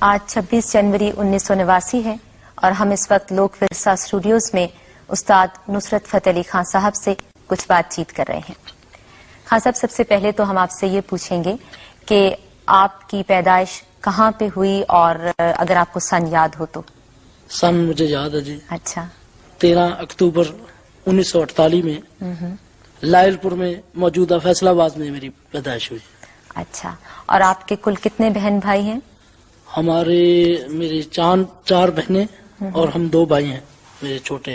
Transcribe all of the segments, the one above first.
آج 26 جنوری 1989 ہے اور ہم اس وقت لوک ورثہ اسٹوڈیوز میں استاد نصرت فتح علی خان صاحب سے کچھ بات چیت کر رہے ہیں۔ خان صاحب، سب سے پہلے تو ہم آپ سے یہ پوچھیں گے کہ آپ کی پیدائش کہاں پہ ہوئی اور اگر آپ کو سن یاد ہو تو؟ سن مجھے یاد ہے جی۔ اچھا۔ 13 اکتوبر 1948 میں لائل پور میں موجودہ فیصل آباد میں میری پیدائش ہوئی۔ اچھا، اور آپ کے کل کتنے بہن بھائی ہیں؟ میری 4 بہنیں اور ہم 2 بھائی ہیں، میرے چھوٹے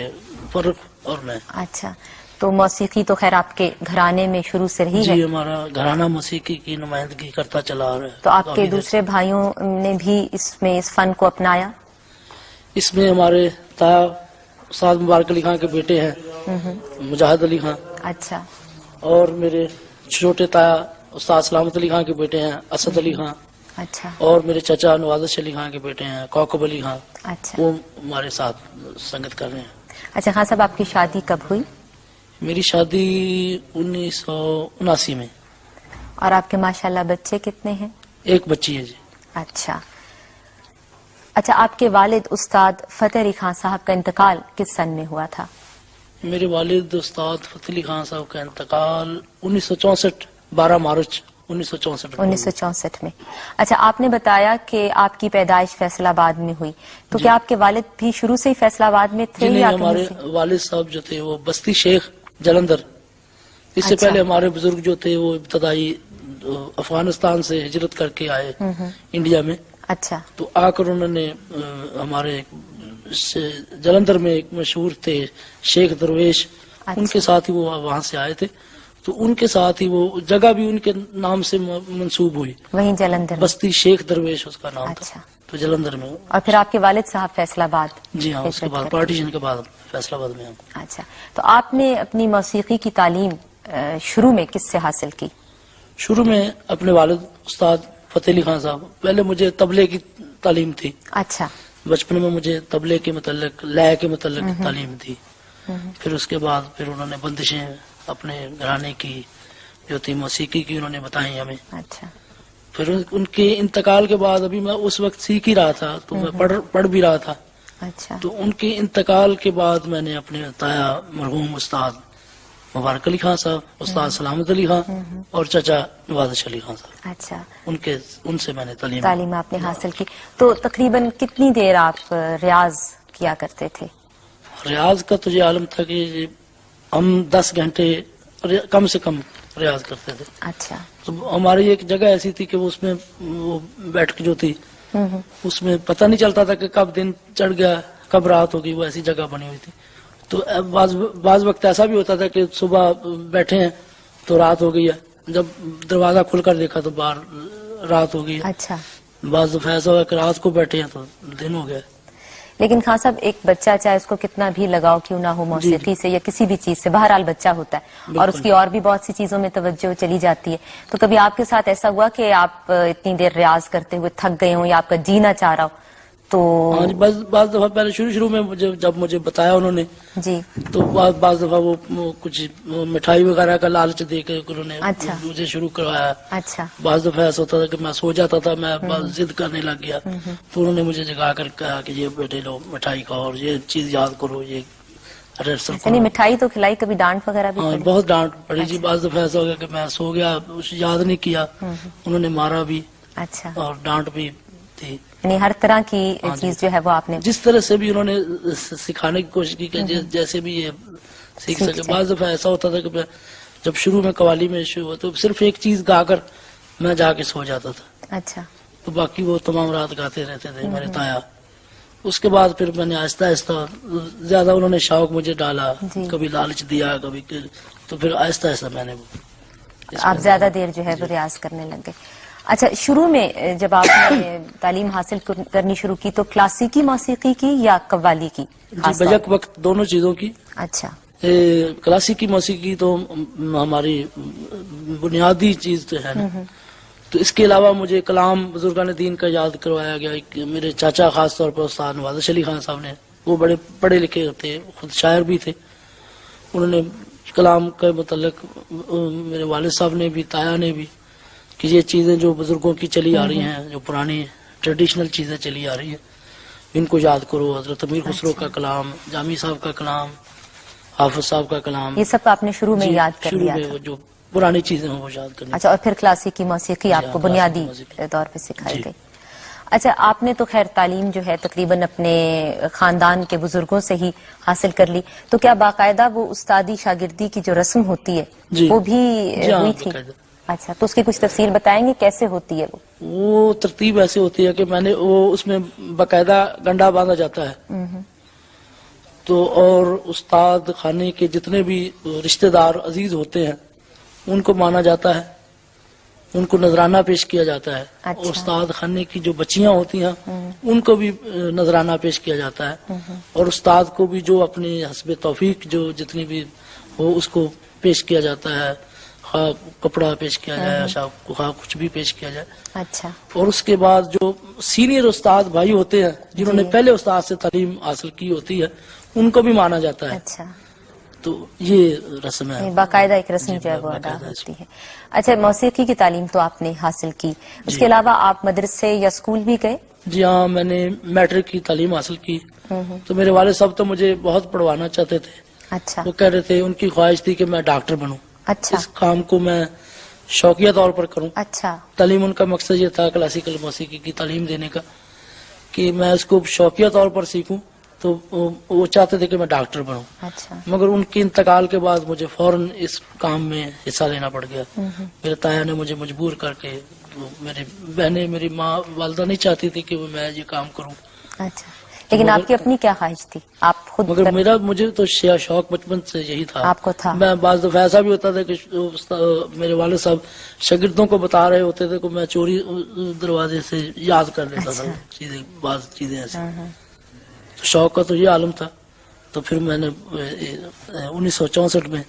فرق اور میں۔ اچھا، تو موسیقی تو خیر آپ کے گھرانے میں شروع سے رہی ہے؟ جی، ہمارا گھرانہ موسیقی کی نمائندگی کرتا چلا آ رہا ہے۔ تو آپ کے دوسرے بھائیوں نے بھی اس فن کو اپنایا؟ اس میں ہمارے تایا استاد مبارک علی خان کے بیٹے ہیں مجاہد علی خان۔ اچھا۔ اور میرے چھوٹے تایا استاد سلامت علی خان کے بیٹے ہیں اسد علی خان۔ اچھا۔ اور میرے چچا نوازش علی خان کے بیٹے ہیں کوکب علی خان۔ اچھا، وہ ہمارے ساتھ سنگت کر رہے ہیں۔ اچھا خان صاحب، آپ کی شادی کب ہوئی؟ میری شادی 1979 میں۔ اور آپ کے ماشاءاللہ بچے کتنے ہیں؟ 1 بچی ہے جی۔ اچھا، آپ کے والد استاد فتح علی خان صاحب کا انتقال کس سن میں ہوا تھا؟ میرے والد استاد فتح علی خان صاحب کا انتقال 1964 12 مارچ 1964 میں۔ اچھا، آپ نے بتایا کہ آپ کی پیدائش فیصل آباد میں ہوئی، تو کیا آپ کے والد بھی شروع سے ہی فیصل آباد میں تھے؟ جی، ہمارے والد صاحب جو تھے وہ بستی شیخ جلندھر، اس سے پہلے ہمارے بزرگ جو تھے وہ ابتدائی افغانستان سے ہجرت کر کے آئے انڈیا میں۔ اچھا، تو آ کر انہوں نے ہمارے جلندھر میں ایک مشہور تھے شیخ درویش، ان کے ساتھ ہی وہ وہاں سے آئے تھے، تو ان کے ساتھ ہی وہ جگہ بھی ان کے نام سے منسوب ہوئی، وہیں جلندھر، بستی شیخ درویش اس کا نام تھا، تو جلندھر میں۔ اور پھر آپ کے والد صاحب فیصل آباد؟ جی ہاں، اس کے بعد پارٹیشن کے بعد فیصل آباد میں ہم۔ اچھا، تو آپ نے اپنی موسیقی کی تعلیم شروع میں کس سے حاصل کی؟ شروع میں اپنے والد استاد فتح علی خان صاحب، پہلے مجھے طبلے کی تعلیم تھی۔ اچھا، بچپن میں مجھے طبلے کے متعلق لے کے متعلق تعلیم تھی، پھر اس کے بعد پھر انہوں نے بندشیں اپنے گھرانے کی جو تھی موسیقی کی انہوں نے بتائی ہمیں۔ اچھا، پھر ان کے انتقال کے بعد ابھی میں اس وقت سیکھ ہی رہا تھا، تو میں پڑھ بھی رہا تھا۔ اچھا، تو ان کے انتقال کے بعد میں نے اپنے تایا مرحوم استاد مبارک علی خان صاحب، استاد سلامت علی خان اور چچا نوازش علی خان صاحب، اچھا، ان سے میں نے تعلیم آپ نے حاصل کی۔ تو تقریباً کتنی دیر آپ ریاض کیا کرتے تھے؟ ریاض کا تو یہ عالم تھا کہ ہم 10 گھنٹے کم سے کم ریاض کرتے تھے۔ اچھا، تو ہماری ایک جگہ ایسی تھی کہ اس میں وہ بیٹھ جو تھی اس میں پتہ نہیں چلتا تھا کہ کب دن چڑھ گیا کب رات ہوگی، وہ ایسی جگہ بنی ہوئی تھی۔ تو بعض وقت ایسا بھی ہوتا تھا کہ صبح بیٹھے ہیں تو رات ہو گئی ہے، جب دروازہ کھل کر دیکھا تو باہر رات ہو گئی ہے۔ اچھا، بعض دفعہ ایسا ہوا کہ رات کو بیٹھے ہیں تو دن ہو گیا۔ لیکن خان صاحب، ایک بچہ چاہے اس کو کتنا بھی لگاؤ کیوں نہ ہو موسیقی سے یا کسی بھی چیز سے، بہرحال بچہ ہوتا ہے اور اس کی اور بھی بہت سی چیزوں میں توجہ چلی جاتی ہے۔ تو کبھی آپ کے ساتھ ایسا ہوا کہ آپ اتنی دیر ریاض کرتے ہوئے تھک گئے ہوں یا آپ کا جینا چاہ رہا ہو؟ تو بعض دفعہ پہلے شروع میں جب مجھے بتایا انہوں نے جی، تو بعض دفعہ وہ کچھ مٹھائی وغیرہ کا لالچ دے کے انہوں نے مجھے شروع کروایا۔ اچھا، بعض دفعہ ایسا ہوتا تھا کہ میں سو جاتا تھا، میں ضد کرنے لگ گیا، تو انہوں نے مجھے جگا کر کہا کہ یہ بیٹے لو مٹھائی کھاؤ اور یہ چیز یاد کرو، یہ یعنی مٹھائی تو کھلائی، کبھی ڈانٹ وغیرہ بھی؟ بہت ڈانٹ پڑی جی۔ بعض دفعہ ایسا ہو گیا کہ میں سو گیا، یاد نہیں کیا، انہوں نے مارا بھی اور ڈانٹ بھی تھی۔ یعنی ہر طرح کی چیز جو ہے وہ آپ نے جس طرح سے بھی انہوں نے سکھانے کی کوشش کی کہ جیسے بھی یہ سیکھ سکے۔ بعض دفعہ ایسا ہوتا تھا کہ جب شروع میں قوالی میں شروع ہوا تو صرف ایک چیز گا کر میں جا کے سو جاتا تھا۔ اچھا، تو باقی وہ تمام رات گاتے رہتے تھے میرے تایا۔ اس کے بعد پھر میں نے آہستہ آہستہ زیادہ انہوں نے شوق مجھے ڈالا، کبھی لالچ دیا کبھی، تو پھر آہستہ آہستہ میں نے آپ زیادہ دیر جو ہے وہ ریاض کرنے لگ گئے۔ اچھا، شروع میں جب آپ نے تعلیم حاصل کرنی شروع کی تو کلاسیکی موسیقی کی یا قوالی کی؟ جی، بیک وقت دونوں چیزوں کی۔ اچھا، کلاسیکی موسیقی تو ہماری بنیادی چیز تو ہے نا، تو اس کے علاوہ مجھے کلام بزرگان دین کا یاد کروایا گیا۔ میرے چاچا خاص طور پر استاد نوازش علی خان صاحب نے، وہ بڑے پڑھے لکھے تھے، خود شاعر بھی تھے، انہوں نے کلام کے متعلق میرے والد صاحب نے بھی، تایا نے بھی، کہ یہ چیزیں جو بزرگوں کی چلی آ رہی ہیں، جو پرانی ٹریڈیشنل چیزیں چلی آ رہی ہیں ان کو یاد کرو. حضرت امیر خسرو کا کلام، جامی صاحب کا کلام، حافظ صاحب کا کلام، یہ سب آپ نے شروع میں یاد کر شروع لیا میں تھا. وہ جو پرانی چیزیں ہیں وہ یاد کرنی. اچھا، اور پھر کلاسیکی موسیقی آپ کو بنیادی طور پہ سکھائی گئی. اچھا، آپ نے تو خیر تعلیم جو ہے تقریباً اپنے خاندان کے بزرگوں سے ہی حاصل کر لی، تو کیا باقاعدہ وہ استادی شاگردی کی جو رسم ہوتی ہے وہ بھی ہوئی تھی؟ اچھا، تو اس کی کچھ تفصیل بتائیں گے کیسے ہوتی ہے وہ ترتیب ایسے ہوتی ہے کہ میں نے اس میں باقاعدہ گنڈا باندھا جاتا ہے تو، اور استاد خانے کے جتنے بھی رشتہ دار عزیز ہوتے ہیں ان کو مانا جاتا ہے، ان کو نذرانہ پیش کیا جاتا ہے. اچھا. استاد خانے کی جو بچیاں ہوتی ہیں ان کو بھی نذرانہ پیش کیا جاتا ہے، اور استاد کو بھی جو اپنے حسب توفیق جو جتنی بھی ہو اس کو پیش کیا جاتا ہے، خواہ کپڑا پیش کیا جائے، خواہ کچھ بھی پیش کیا جائے. اچھا. اور اس کے بعد جو سینئر استاد بھائی ہوتے ہیں جنہوں نے پہلے استاد سے تعلیم حاصل کی ہوتی ہے ان کو بھی مانا جاتا ہے. اچھا، تو یہ رسم ہے، باقاعدہ ایک رسم جو ہے وہ ادا ہوتی ہے. اچھا، موسیقی کی تعلیم تو آپ نے حاصل کی، اس کے علاوہ آپ مدرسے یا اسکول بھی گئے؟ جی ہاں، میں نے میٹرک کی تعلیم حاصل کی. تو میرے والد صاحب تو مجھے بہت پڑھوانا چاہتے تھے. اچھا. وہ کہہ رہے تھے، ان کی خواہش تھی کہ میں ڈاکٹر بنوں. اچھا. اس کام کو میں شوقیہ طور پر کروں. اچھا. تعلیم ان کا مقصد یہ تھا کلاسیکل موسیقی کی تعلیم دینے کا کہ میں اس کو شوقیہ طور پر سیکھوں، تو وہ چاہتے تھے کہ میں ڈاکٹر بنوں. اچھا. مگر ان کے انتقال کے بعد مجھے فوراً اس کام میں حصہ لینا پڑ گیا. میرے تایا نے مجھے مجبور کر کے، میری بہنیں، میری ماں والدہ نہیں چاہتی تھی کہ میں یہ کام کروں. اچھا، لیکن آپ کی اپنی کیا خواہش تھی؟ آپ خود؟ مگر مجھے تو شوق بچپن سے یہی تھا. آپ کو تھا؟ میں بعض دفعہ ایسا بھی ہوتا تھا کہ میرے والد صاحب شاگردوں کو بتا رہے ہوتے تھے کہ میں چوری دروازے سے یاد کر لیتا تھا چیزیں، بعض چیزیں ایسی. تو شوق کا تو یہ عالم تھا. تو پھر میں نے 1964 میں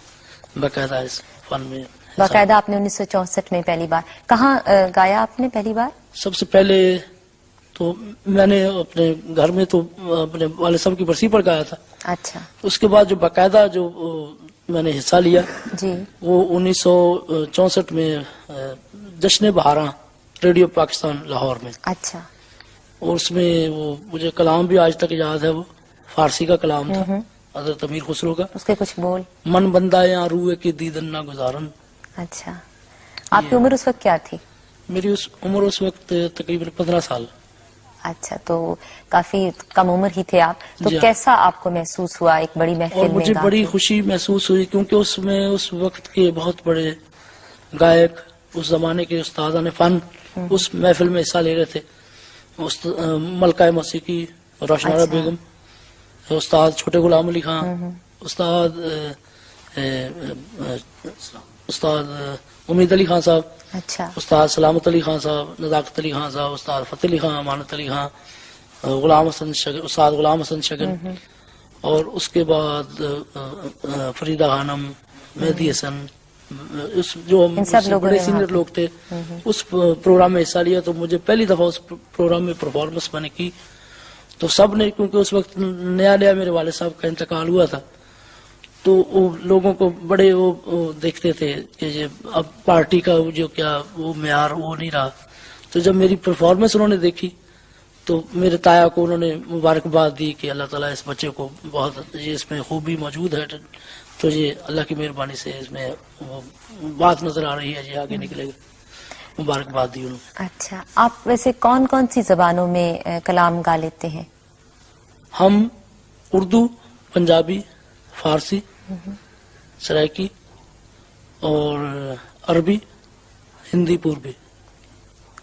باقاعدہ اس فن میں باقاعدہ آپ نے 1964 میں پہلی بار کہاں گایا آپ نے پہلی بار؟ سب سے پہلے تو میں نے اپنے گھر میں تو اپنے والد صاحب کی برسی پر گایا تھا. اچھا. اس کے بعد جو باقاعدہ جو میں نے حصہ لیا جی وہ 1964 میں جشن بہاراں ریڈیو پاکستان لاہور میں. اچھا. اور اس میں وہ مجھے کلام بھی آج تک یاد ہے، وہ فارسی کا کلام تھا حضرت امیر خسرو کا. اس کے کچھ بول؟ من بندہ یا روئے کی دیدن نہ گزارن. اچھا. آپ کی عمر اس وقت کیا تھی؟ میری عمر اس وقت تقریباً 15 سال. اچھا، تو کافی کم عمر ہی تھے آپ. تو کیسا آپ کو محسوس ہوا ایک بڑی محفل میں؟ اور مجھے بڑی خوشی محسوس ہوئی کیونکہ اس میں اس وقت کے بہت بڑے گائک، اس زمانے کے استادان فن اس محفل میں حصہ لے رہے تھے. ملکہ موسیقی روشنارا بیگم، استاد چھوٹے غلام علی خان، استاد امید علی خان صاحب، اچھا، استاد سلامت علی خان صاحب، نزاکت علی خان صاحب، استاد فتح علی خان، امانت علی خان، غلام حسن شگن، استاد غلام حسن شگن، اور اس کے بعد فریدہ خانم، مہدی حسن، جو بڑے سینئر لوگ تھے. اس پروگرام میں حصہ لیا تو مجھے پہلی دفعہ اس پروگرام میں پرفارمنس میں نے کی. تو سب نے، کیونکہ اس وقت نیا نیا میرے والد صاحب کا انتقال ہوا تھا، تو وہ لوگوں کو بڑے وہ دیکھتے تھے کہ یہ اب پارٹی کا جو کیا وہ معیار وہ نہیں رہا. تو جب میری پرفارمنس انہوں نے دیکھی تو میرے تایا کو انہوں نے مبارکباد دی کہ اللہ تعالیٰ اس بچے کو بہت، یہ اس میں خوبی موجود ہے، تو یہ اللہ کی مہربانی سے اس میں بات نظر آ رہی ہے، یہ آگے نکلے گا. مبارکباد دی انہوں نے. اچھا، آپ ویسے کون کون سی زبانوں میں کلام گا لیتے ہیں؟ ہم اردو، پنجابی، فارسی، سرائکی اور عربی، ہندی پوربی.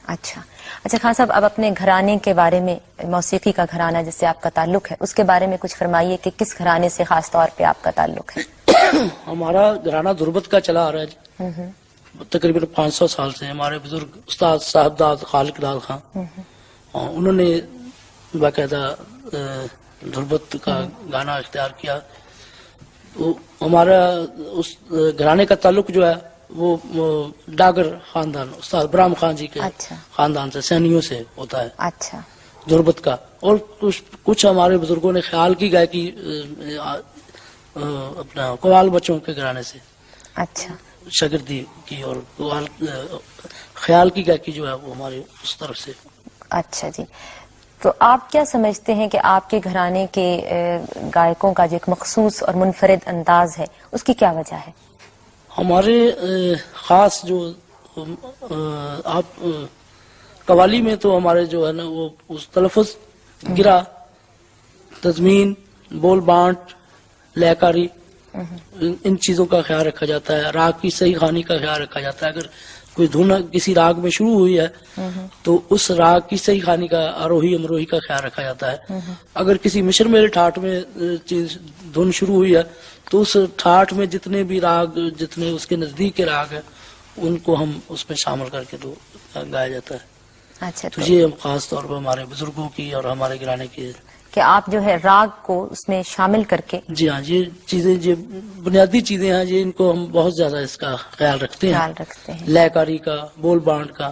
اچھا. اچھا خان صاحب، اب اپنے گھرانے کے بارے میں، موسیقی کا گھرانہ جس سے آپ کا تعلق ہے اس کے بارے میں کچھ فرمائیے کہ کس گھرانے سے خاص طور پہ آپ کا تعلق ہے؟ ہمارا گھرانہ دھربت کا چلا آ رہا ہے تقریباً 500 سال سے. ہمارے بزرگ استاد صاحب داد خالق داد خان، انہوں نے باقاعدہ دھربت کا گانا اختیار کیا. ہمارا اس گھرانے کا تعلق جو ہے وہ ڈاگر خاندان، استاد برہم خان جی کے خاندان سے، سینیوں سے ہوتا ہے. اچھا. دھربت کا. اور کچھ ہمارے بزرگوں نے خیال کی گائکی اپنا قوال بچوں کے گھرانے سے اچھا شاگردی کی، اور خیال کی گائکی جو ہے وہ ہمارے اس طرف سے. اچھا جی، تو آپ کیا سمجھتے ہیں کہ آپ کے گھرانے کے گائکوں کا جو ایک مخصوص اور منفرد انداز ہے اس کی کیا وجہ ہے؟ ہمارے خاص جو آپ قوالی میں تو ہمارے جو ہے نا وہ اس تلفظ، گرا، تضمین، بول بانٹ، لے کاری، ان چیزوں کا خیال رکھا جاتا ہے. راگ کی صحیح خوانی کا خیال رکھا جاتا ہے. اگر کوئی دھن کسی راگ میں شروع ہوئی ہے تو اس راگ کی صحیح خوانی کا، آروہی امروہی کا خیال رکھا جاتا ہے. اگر کسی مشر میل ٹھاٹ میں چیز دھن شروع ہوئی ہے تو اس ٹھاٹ میں جتنے بھی راگ، جتنے اس کے نزدیک کے راگ ہیں، ان کو ہم اس میں شامل کر کے تو گایا جاتا ہے. اچھا، تو یہ خاص طور پر ہمارے بزرگوں کی اور ہمارے گھرانے کی، کہ آپ جو ہے راگ کو اس میں شامل کر کے. جی ہاں، یہ چیزیں، یہ بنیادی چیزیں ہیں، یہ ان کو ہم بہت زیادہ اس کا خیال رکھتے ہیں، لے کاری کا، بول بانٹ کا.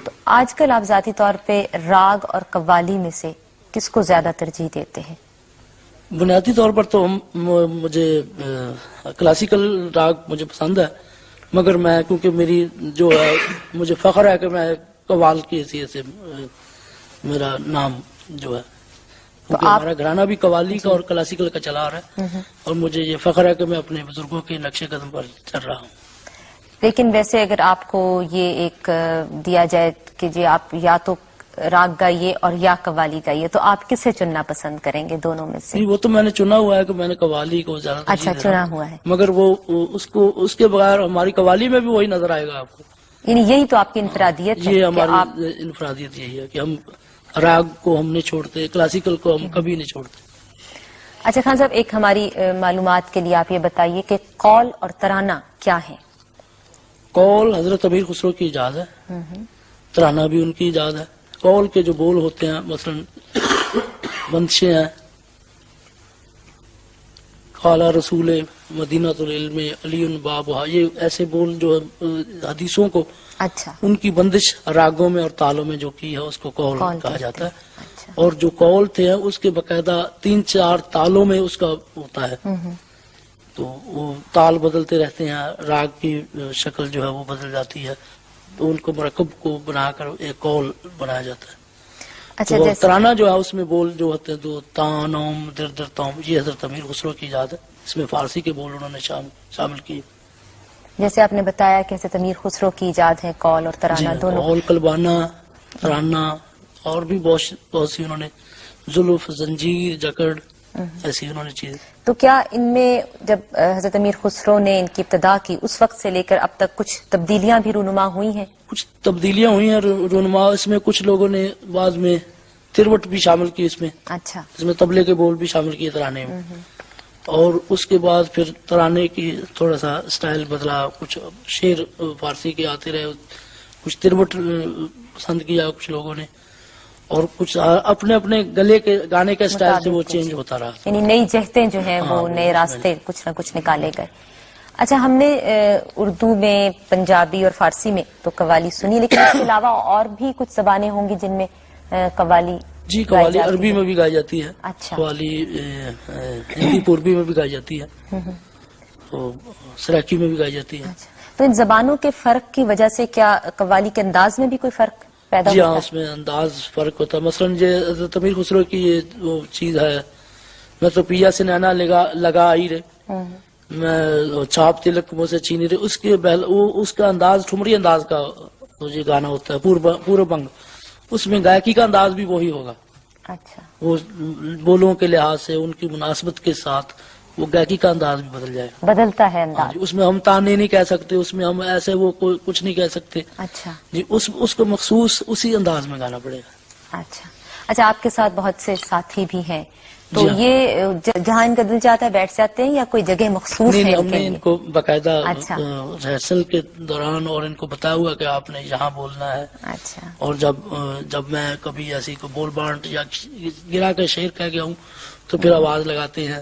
تو آج کل آپ ذاتی طور پہ راگ اور قوالی میں سے کس کو زیادہ ترجیح دیتے ہیں؟ بنیادی طور پر تو مجھے کلاسیکل راگ مجھے پسند ہے، مگر میں، کیونکہ میری جو ہے، مجھے فخر ہے کہ میں قوال کی حیثیت سے میرا نام جو ہے، کیونکہ ہمارا گھرانہ بھی قوالی کا اور کلاسیکل کا چلا آ رہا ہے، اور مجھے یہ فخر ہے کہ میں اپنے بزرگوں کے نقش قدم پر چل رہا ہوں. لیکن ویسے اگر آپ کو یہ ایک دیا جائے کہ جی آپ یا تو راگ گائیے اور یا قوالی گائیے، تو آپ کسے چننا پسند کریں گے دونوں میں سے؟ وہ تو میں نے چنا ہوا ہے کہ میں نے قوالی کو زیادہ ترجیح اچھا، دے رہا چنا ہوں. ہوا ہے. مگر وہ اس کے بغیر ہماری قوالی میں بھی وہی نظر آئے گا آپ کو. یعنی یہی تو آپ کی انفرادیت ہے یہ کہ ہماری آپ، انفرادیت یہی ہے کہ ہم راگ کو ہم نہیں چھوڑتے، کلاسیکل کو ہم کبھی نہیں چھوڑتے. اچھا خان صاحب، ایک ہماری معلومات کے لیے آپ یہ بتائیے کہ قول اور ترانہ کیا ہے؟ قول حضرت امیر خسرو کی ایجاد ہے، ترانہ بھی ان کی ایجاد ہے. قول کے جو بول ہوتے ہیں، مثلا بندشیں ہیں، قال رسول مدینہ العلم علی بابھا، یہ ایسے بول جو حدیثوں کو، اچھا، ان کی بندش راگوں میں اور تالوں میں جو کی ہے اس کو قول کہا جاتا ہے. اچھا. اور جو قول تھے ہیں اس کے باقاعدہ 3-4 تالوں میں اس کا ہوتا ہے، تو وہ تال بدلتے رہتے ہیں، راگ کی شکل جو ہے وہ بدل جاتی ہے، تو ان کو مرکب کو بنا کر ایک قول بنایا جاتا ہے. اچھا، تو جیسے ترانہ جو ہے اس میں بول جو ہوتے ہیں دو تان اوم در در توم، یہ حضرت امیر خسرو کی ایجاد ہے. اس میں فارسی کے بول انہوں نے شامل کیے. جیسے آپ نے بتایا کہ حضرت امیر خسرو کی ایجاد ہے قول اور ترانہ دونوں. قول، قلبانہ، ترانہ، اور بھی بہت سی انہوں نے، زلف، زنجیر، جکڑ، ایسی انہوں نے چیز. تو کیا ان میں جب حضرت امیر خسرو نے ان کی ابتدا کی اس وقت سے لے کر اب تک کچھ تبدیلیاں بھی رونما ہوئی ہیں؟ کچھ تبدیلیاں ہوئی ہیں رونما. اس میں کچھ لوگوں نے بعد میں تروٹ بھی شامل کی اس میں. اچھا. اس میں طبلے کے بول بھی شامل کیے ترانے میں. اور اس کے بعد پھر ترانے کی تھوڑا سا سٹائل بدلا، کچھ شعر فارسی کے آتے رہے، کچھ تروٹ پسند کیا کچھ لوگوں نے، اور کچھ اپنے اپنے گلے کے گانے کا سٹائل سے وہ چینج ہوتا رہا. یعنی نئی جہتیں جو ہیں وہ نئے راستے کچھ نہ کچھ نکالے گئے. اچھا، ہم نے اردو میں، پنجابی اور فارسی میں تو قوالی سنی، لیکن اس کے علاوہ اور بھی کچھ زبانیں ہوں گی جن میں قوالی؟ جی، قوالی عربی میں بھی گائی جاتی ہے. اچھا. قوالی ہندی پوربی میں بھی گائی جاتی ہے، سرائکی میں بھی گائی جاتی ہے. تو ان زبانوں کے فرق کی وجہ سے کیا قوالی کے انداز میں بھی کوئی فرق پیدا ہوتا ہے؟ جی ہاں، اس میں انداز فرق ہوتا ہے. مثلاً یہ حضرت امیر خسرو کی یہ وہ چیز ہے، میں تو پیا سے نینا لگا آئی رہے، میں چھاپ تلک منہ سے چھینی رہے، اس کا انداز ٹھمری انداز کا یہ گانا ہوتا ہے، پورا بنگ. اس میں گائکی کا انداز بھی وہی ہوگا. اچھا. وہ بولوں کے لحاظ سے ان کی مناسبت کے ساتھ وہ گائکی کا انداز بھی بدل جائے گا، بدلتا ہے انداز. اس میں ہم تانے نہیں کہہ سکتے، اس میں ہم ایسے وہ کچھ نہیں کہہ سکتے. اچھا جی، اس کو مخصوص اسی انداز میں گانا پڑے گا. اچھا، آپ کے ساتھ بہت سے ساتھی بھی ہیں، تو یہ جہاں ان کا دل چاہتا ہے بیٹھ جاتے ہیں یا کوئی جگہ مخصوص ہے؟ ہم نے ان کو باقاعدہ اچھا. ریہرسل کے دوران اور ان کو بتایا ہوا کہ آپ نے یہاں بولنا ہے. اچھا. اور جب میں کبھی ایسی کو بول بانٹ یا گرا کا شعر کہہ گیا ہوں تو پھر آواز لگاتے ہیں،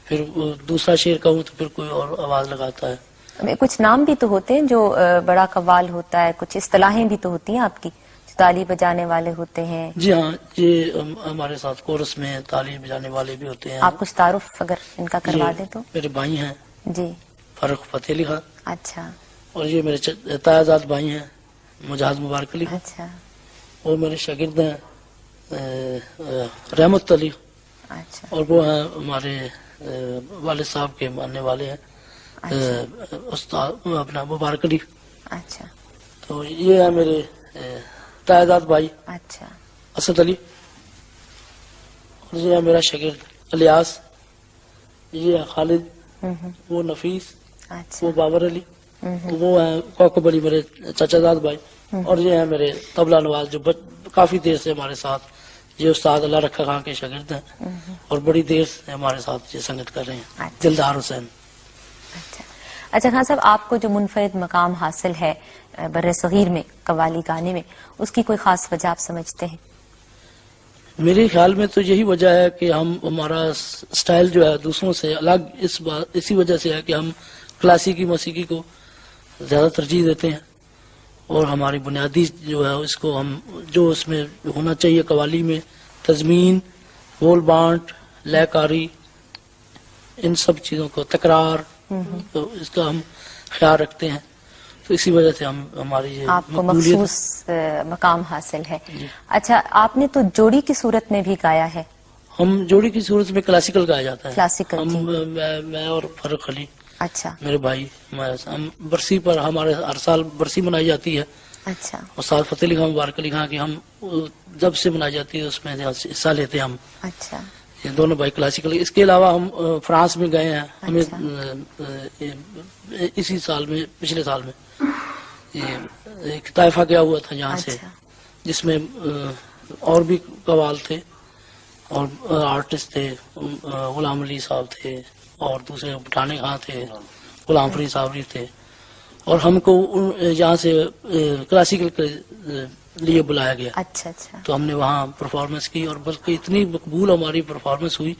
پھر دوسرا شعر کہوں تو پھر کوئی اور آواز لگاتا ہے. کچھ نام بھی تو ہوتے ہیں جو بڑا قوال ہوتا ہے، کچھ اصطلاحیں بھی تو ہوتی ہیں آپ کی، تالی بجانے والے ہوتے ہیں. جی ہاں، یہ ہمارے ساتھ کورس میں تالی بجانے والے بھی ہوتے ہیں. آپ کچھ تعارف اگر ان کا کروا دیں تو؟ میرے بھائی ہیں جی، فاروق فتح علی خان. اچھا. اور یہ میرے تایازاد بھائی ہیں، مجاہد مبارک علی. اچھا. وہ میرے شاگرد ہیں رحمت علی، اچھا اور وہ ہیں ہمارے والد صاحب کے ماننے والے ہیں استاد اپنا مبارک علی. اچھا تو یہ ہے میرے تائیداد بھائی اچھا اسد علی، اور یہ ہے میرا شاگرد الیاس، یہ ہے خالد، وہ نفیس، اچھا وہ بابر علی، وہ ہیں کوکب علی میرے چچا زاد بھائی، اور یہ ہیں میرے طبلہ نواز جو کافی دیر سے ہمارے ساتھ، یہ استاد اللہ رکھا خان کے شاگرد ہیں اور بڑی دیر سے ہمارے ساتھ یہ سنگت کر رہے ہیں. اچھا. دلدار حسین. اچھا اچھا خان صاحب، آپ کو جو منفرد مقام حاصل ہے بر صغیر میں قوالی گانے میں، اس کی کوئی خاص وجہ آپ سمجھتے ہیں؟ میرے خیال میں تو یہی وجہ ہے کہ ہمارا سٹائل جو ہے دوسروں سے الگ اسی وجہ سے ہے کہ ہم کلاسیکی موسیقی کو زیادہ ترجیح دیتے ہیں، اور ہماری بنیادی جو ہے اس کو ہم جو اس میں ہونا چاہیے قوالی میں تضمین، بول بانٹ، لے کاری، ان سب چیزوں کو تکرار، تو اس کا ہم خیال رکھتے ہیں. تو اسی وجہ سے ہماری یہ آپ کو مقبولیت مخصوص مقام حاصل ہے. جی. اچھا، آپ نے تو جوڑی کی صورت میں بھی گایا ہے. ہم جوڑی کی صورت میں کلاسیکل گایا جاتا ہے. کلاسیکل ہم جی. میں اور فرق علی، اچھا میرے بھائی، ہم برسی پر ہمارے ہر سال برسی منائی جاتی ہے. اچھا استاد فتح علی خان مبارک علی خان کی ہم جب سے منائی جاتی ہے اس میں حصہ لیتے ہیں ہم. اچھا یہ دونوں بھائی کلاسیکل. اس کے علاوہ ہم فرانس میں گئے ہیں. ہمیں اسی سال میں، پچھلے سال میں یہ ایک طائفہ گیا ہوا تھا یہاں سے، اچھا جس میں اور بھی قوال تھے اور آرٹسٹ تھے. غلام علی صاحب تھے اور دوسرے بٹانے خان تھے، غلام فرید صاحب بھی تھے، اور ہم کو یہاں سے کلاسیکل کے لیے بلایا گیا. اچھا اچھا تو ہم نے وہاں پرفارمنس کی، اور بلکہ اتنی مقبول ہماری پرفارمنس ہوئی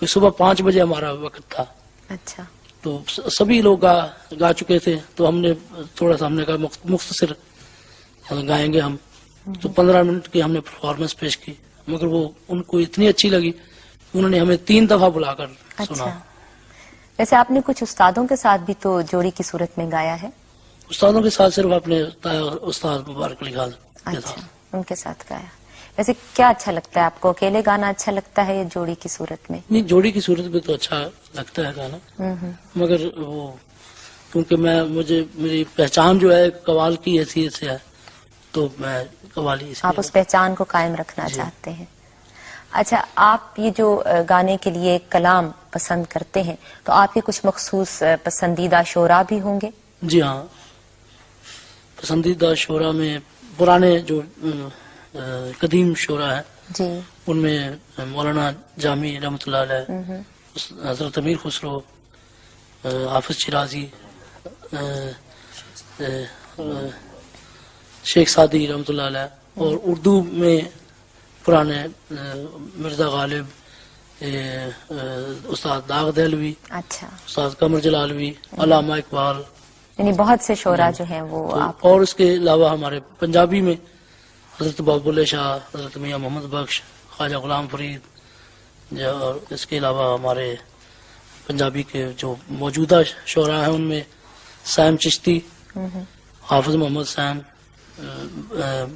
کہ صبح 5 بجے ہمارا وقت تھا. اچھا تو سبھی لوگ گا چکے تھے، تو ہم نے تھوڑا سا ہم نے کہا مختصر گائیں گے ہم. تو 15 منٹ کی ہم نے پرفارمنس پیش کی، مگر وہ ان کو اتنی اچھی لگی کہ انہوں نے ہمیں 3 دفعہ بلا کر سنا. اچھا. ویسے آپ نے کچھ استادوں کے ساتھ بھی تو جوڑی کی صورت میں گایا ہے؟ استادوں کے ساتھ صرف اپنے استاد مبارک علی خان کے اچھا، ساتھ. ان کے ساتھ گایا. ویسے کیا اچھا لگتا ہے آپ کو، اکیلے گانا اچھا لگتا ہے یا جوڑی کی صورت میں؟ نہیں، جوڑی کی صورت میں تو اچھا لگتا ہے گانا، مگر وہ کیونکہ میری پہچان جو ہے قوال کی حیثیت سے ہے، تو میں قوالی آپ اس پہچان کو قائم رکھنا چاہتے ہیں. اچھا، آپ یہ جو گانے کے لیے کلام پسند کرتے ہیں، تو آپ کے کچھ مخصوص پسندیدہ شعراء بھی ہوں گے؟ جی ہاں، پسندیدہ شعراء میں پرانے جو قدیم شعراء ہیں جی. ان میں مولانا جامی رحمۃ اللہ علیہ، حضرت امیر خسرو، حافظ شیرازی، شیخ سعدی رحمۃ اللہ علیہ، اور اردو میں پرانے مرزا غالب، استاد داغ دہلوی، اچھا، استاد قمر جلالوی، علامہ اقبال، یعنی بہت سے شعراء جو ہیں وہ آپ. اور اس کے علاوہ ہمارے پنجابی میں حضرت باب اللہ شاہ، حضرت میاں محمد بخش، خواجہ غلام فرید، اور اس کے علاوہ ہمارے پنجابی کے جو موجودہ شعراء ہیں ان میں سائم چشتی، حافظ محمد سائم،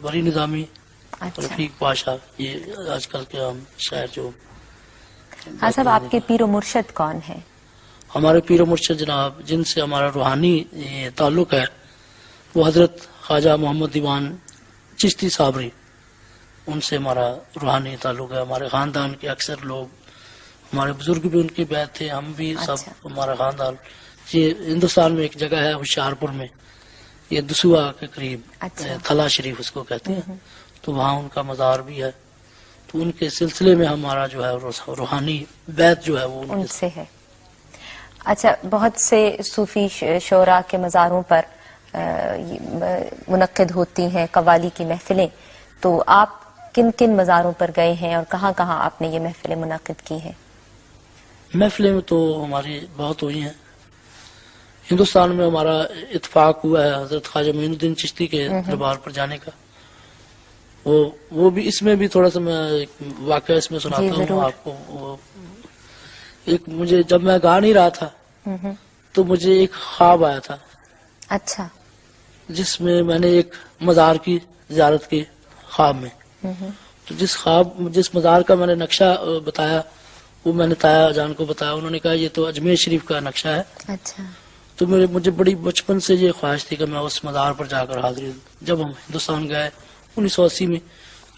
بری نظامی، اچھا. رفیق پاشا، یہ آج کل کے ہم شاعر جو. ہاں صاحب، آپ کے پیر و مرشد کون ہیں؟ ہمارے پیر و مرشد جناب جن سے ہمارا روحانی تعلق ہے وہ حضرت خواجہ محمد دیوان چشتی صابری، ان سے ہمارا روحانی تعلق ہے. ہمارے خاندان کے اکثر لوگ، ہمارے بزرگ بھی ان کی بیعت تھے، ہم بھی سب، ہمارا خاندان. یہ ہندوستان میں ایک جگہ ہے ہوشیارپور میں، یہ دسوا کے قریب، تھلا شریف اس کو کہتے ہیں، تو وہاں ان کا مزار بھی ہے. تو ان کے سلسلے میں ہمارا جو ہے روحانی بیعت جو ہے وہ ان سے ہے. اچھا، بہت سے صوفی شعراء کے مزاروں پر منعقد ہوتی ہیں قوالی کی محفلیں، تو آپ کن کن مزاروں پر گئے ہیں اور کہاں کہاں آپ نے یہ محفلیں منعقد کی ہیں؟ محفلیں تو ہماری بہت ہوئی ہیں. ہندوستان میں ہمارا اتفاق ہوا ہے حضرت خواجہ معین الدین چشتی کے دربار پر جانے کا. وہ بھی اس میں بھی تھوڑا سا میں واقعہ اس میں سناتا ہوں آپ کو. ایک مجھے جب میں گا نہیں رہا تھا تو مجھے ایک خواب آیا تھا. اچھا. جس میں میں نے ایک مزار کی زیارت کی خواب میں. تو جس مزار کا میں نے نقشہ بتایا وہ میں نے تایا جان کو بتایا. انہوں نے کہا یہ تو اجمیر شریف کا نقشہ ہے. اچھا. تو مجھے بڑی بچپن سے یہ خواہش تھی کہ میں اس مزار پر جا کر حاضری دوں. جب ہم ہندوستان گئے 1980 میں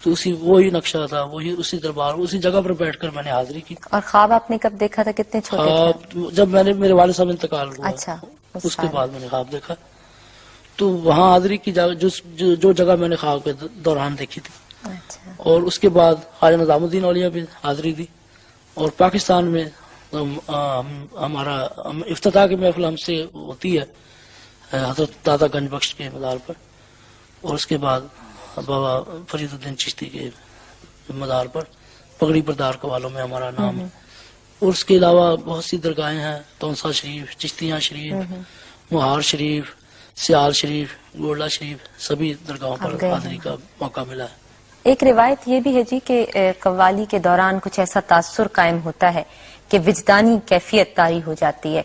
تو وہی نقشہ تھا, اسی دربار اسی جگہ پر بیٹھ کر میں نے حاضری کی. اور خواب آپ نے کب دیکھا تھا, کتنے چھوٹے تھے؟ جب میرے والد صاحب انتقال ہوا. اچھا. اس کے بعد میں نے خواب دیکھا. تو وہاں حاضری کی جو جگہ میں نے خواب کے دوران دیکھی تھی. اچھا. اور اس کے بعد خواجہ نظام الدین اولیاء بھی حاضری دی. اور پاکستان میں ہمارا افتتاح کی محفل ہم سے ہوتی ہے حضرت دادا گنج بخش کے مزار پر, اور اس کے بعد بابا فرید الدین چشتی کے مزار پر پگڑی بردار قوالوں میں ہمارا نام ہے. اور اس کے علاوہ بہت سی درگاہیں ہیں, تونسا شریف, چشتیاں شریف, مہار شریف, سیال شریف, گولڈا شریف, سبھی درگاہوں پر حاضری کا موقع ملا ہے. ایک روایت یہ بھی ہے جی کہ قوالی کے دوران کچھ ایسا تاثر قائم ہوتا ہے کہ وجدانی کیفیت طاری ہو جاتی ہے,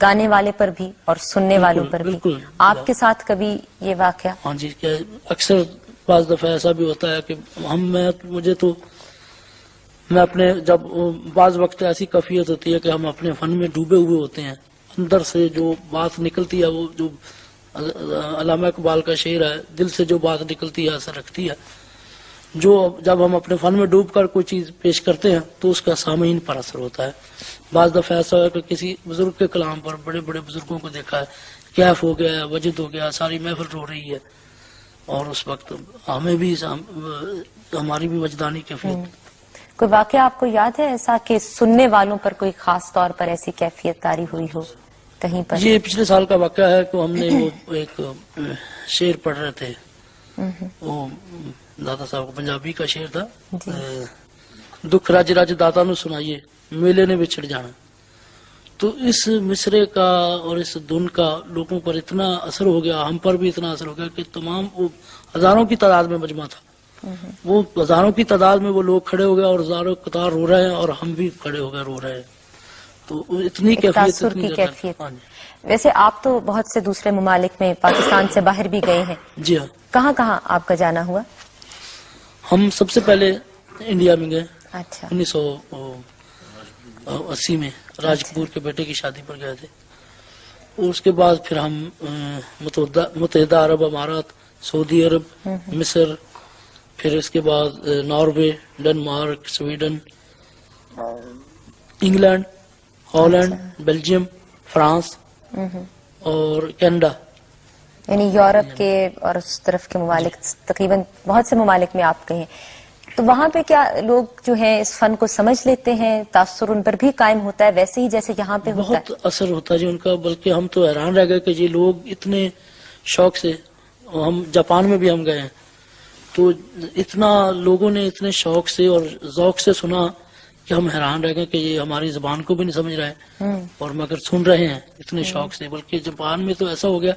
گانے والے پر بھی اور سننے والوں پر بھی. آپ کے ساتھ کبھی یہ واقعہ؟ ہاں جی, اکثر بعض دفعہ ایسا بھی ہوتا ہے کہ میں اپنے جب بعض وقت ایسی کیفیت ہوتی ہے کہ ہم اپنے فن میں ڈوبے ہوئے ہوتے ہیں, اندر سے جو بات نکلتی ہے, وہ جو علامہ اقبال کا شعر ہے, دل سے جو بات نکلتی ہے اثر رکھتی ہے. جو جب ہم اپنے فن میں ڈوب کر کوئی چیز پیش کرتے ہیں تو اس کا سامعین پر اثر ہوتا ہے. بعض دفعہ ایسا ہے کہ کسی بزرگ کے کلام پر بڑے بڑے بزرگوں کو دیکھا ہے, کیف ہو گیا, وجد ہو گیا, ساری محفل رو رہی ہے, اور اس وقت ہمیں بھی ہماری بھی وجدانی کیفیت. کوئی واقعہ آپ کو یاد ہے ایسا کہ سننے والوں پر کوئی خاص طور پر ایسی کیفیت طاری ہوئی ہو کہیں پر؟ یہ پچھلے سال کا واقعہ ہے کہ ہم نے وہ ایک شعر پڑھ رہے تھے, وہ دادا صاحب کو پنجابی کا شعر تھا, دکھ رج رج داتا نو سنائیے میلے نے بچھڑ جانا. تو اس مصرے کا اور اس دھن کا لوگوں پر اتنا اثر ہو گیا, ہم پر بھی اتنا اثر ہو گیا کہ تمام وہ ہزاروں کی تعداد میں مجمع تھا, وہ ہزاروں کی تعداد میں وہ لوگ کھڑے ہو گئے اور ہزاروں قطار رو رہے ہیں, اور ہم بھی کھڑے ہو گئے رو رہے ہیں. تو اتنی کیفیت. ویسے آپ تو بہت سے دوسرے ممالک میں پاکستان سے باہر بھی گئے ہیں. جی ہاں. کہاں کہاں آپ کا جانا ہوا؟ ہم سب سے پہلے انڈیا میں گئے. اچھا. 1980 میں راج کپور کے بیٹے کی شادی پر گئے تھے. اور اس کے بعد پھر ہم متحدہ عرب امارات, سعودی عرب, مصر, پھر اس کے بعد Norway, Denmark, Sweden, England, Holland, Belgium, France اور کینیڈا. یعنی یورپ کے اور اس طرف کے ممالک, تقریباً بہت سے ممالک میں آپ گئے ہیں. تو وہاں پہ کیا لوگ جو ہیں اس فن کو سمجھ لیتے ہیں, تاثر ان پر بھی قائم ہوتا ہے ویسے ہی جیسے یہاں پہ ہوتا ہے؟ بہت اثر ہوتا ہے جی ان کا, بلکہ ہم تو حیران رہ گئے کہ یہ لوگ اتنے شوق سے, ہم جاپان میں بھی ہم گئے ہیں تو اتنا لوگوں نے اتنے شوق سے اور ذوق سے سنا کہ ہم حیران رہ گئے کہ یہ ہماری زبان کو بھی نہیں سمجھ رہے اور مگر سن رہے ہیں اتنے شوق سے. بلکہ جاپان میں تو ایسا ہو گیا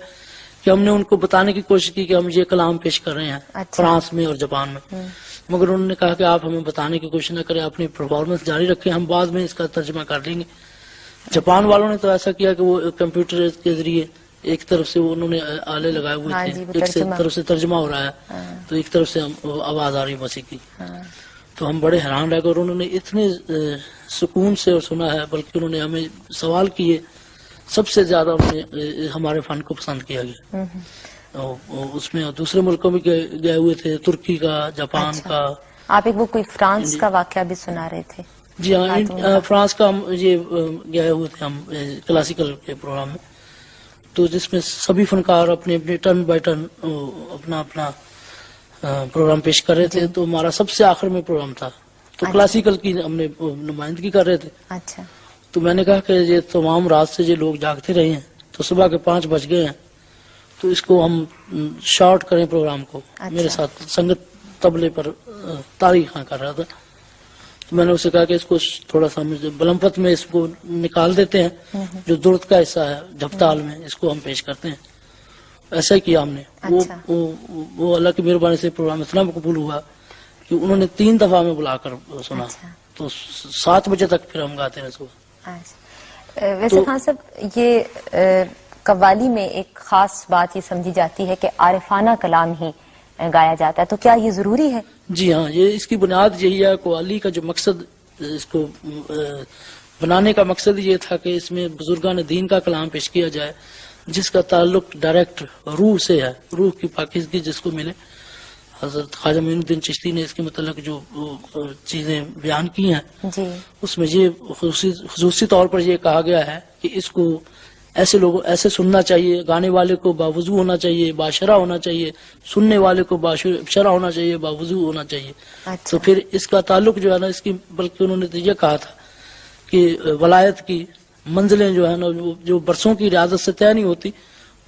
کہ ہم نے ان کو بتانے کی کوشش کی کہ ہم یہ کلام پیش کر رہے ہیں فرانس میں اور جاپان میں, مگر انہوں نے کہا کہ آپ ہمیں بتانے کی کوشش نہ کریں, اپنی پرفارمنس جاری رکھیں, ہم بعد میں اس کا ترجمہ کر لیں گے. جاپان والوں نے تو ایسا کیا کہ وہ کمپیوٹر کے ذریعے ایک طرف سے انہوں نے آلے لگائے ہوئے تھے, ایک طرف سے ترجمہ ہو رہا ہے تو ایک طرف سے آواز آ رہی موسیقی. تو ہم بڑے حیران رہ گئے, اور انہوں نے اتنے سکون سے سنا ہے, بلکہ انہوں نے ہمیں سوال کیے. سب سے زیادہ ہمارے فن کو پسند کیا گیا. اس میں دوسرے ملکوں میں گئے ہوئے تھے, ترکی کا, جاپان کا. آپ ایک وہ کوئی فرانس کا واقعہ بھی سنا رہے تھے؟ جی ہاں, فرانس کا ہم یہ گئے ہوئے تھے ہم کلاسیکل کے پروگرام میں, تو جس میں سبھی فنکار اپنے اپنے ٹرن بائی ٹرن اپنا اپنا پروگرام پیش کر رہے تھے. تو ہمارا سب سے آخر میں پروگرام تھا, تو کلاسیکل کی ہم نے نمائندگی کر رہے تھے. اچھا. تو میں نے کہا کہ یہ تمام رات سے یہ لوگ جاگتے رہے ہیں, تو صبح کے 5 بج گئے ہیں, تو اس کو ہم شارٹ کریں پروگرام کو. میرے ساتھ سنگت طبلے پر تاریخ کر رہا تھا, تو میں نے اسے کہا کہ اس کو تھوڑا سا بلمپت میں اس کو نکال دیتے ہیں, جو درد کا حصہ ہے جھپتال میں, اس کو ہم پیش کرتے ہیں. ایسا ہی کیا ہم نے. وہ اللہ کی مہربانی سے پروگرام اتنا مقبول ہوا کہ انہوں نے 3 دفعہ میں بلا کر سنا. تو 7 بجے تک پھر ہم گاتے رہے صبح. ویسے خان صاحب, یہ قوالی میں ایک خاص بات یہ سمجھی جاتی ہے کہ عارفانہ کلام ہی گایا جاتا ہے، تو کیا یہ ضروری ہے؟ جی ہاں، یہ اس کی بنیاد یہی ہے. قوالی کا جو مقصد، اس کو بنانے کا مقصد یہ تھا کہ اس میں بزرگان دین کا کلام پیش کیا جائے، جس کا تعلق ڈائریکٹ روح سے ہے، روح کی پاکیزگی جس کو ملے. حضرت خواجہ معین الدین چشتی نے اس کے متعلق جو چیزیں بیان کی ہیں، جی، اس میں یہ خصوصی طور پر یہ کہا گیا ہے کہ اس کو ایسے لوگوں ایسے سننا چاہیے، گانے والے کو باوضو ہونا چاہیے، باشرہ ہونا چاہیے، سننے والے کو باشرہ ہونا چاہیے، باوضو ہونا چاہیے. اچھا. تو پھر اس کا تعلق جو ہے نا، اس کی بلکہ انہوں نے تو یہ کہا تھا کہ ولایت کی منزلیں جو ہے نا، جو برسوں کی ریاضت سے طے نہیں ہوتی،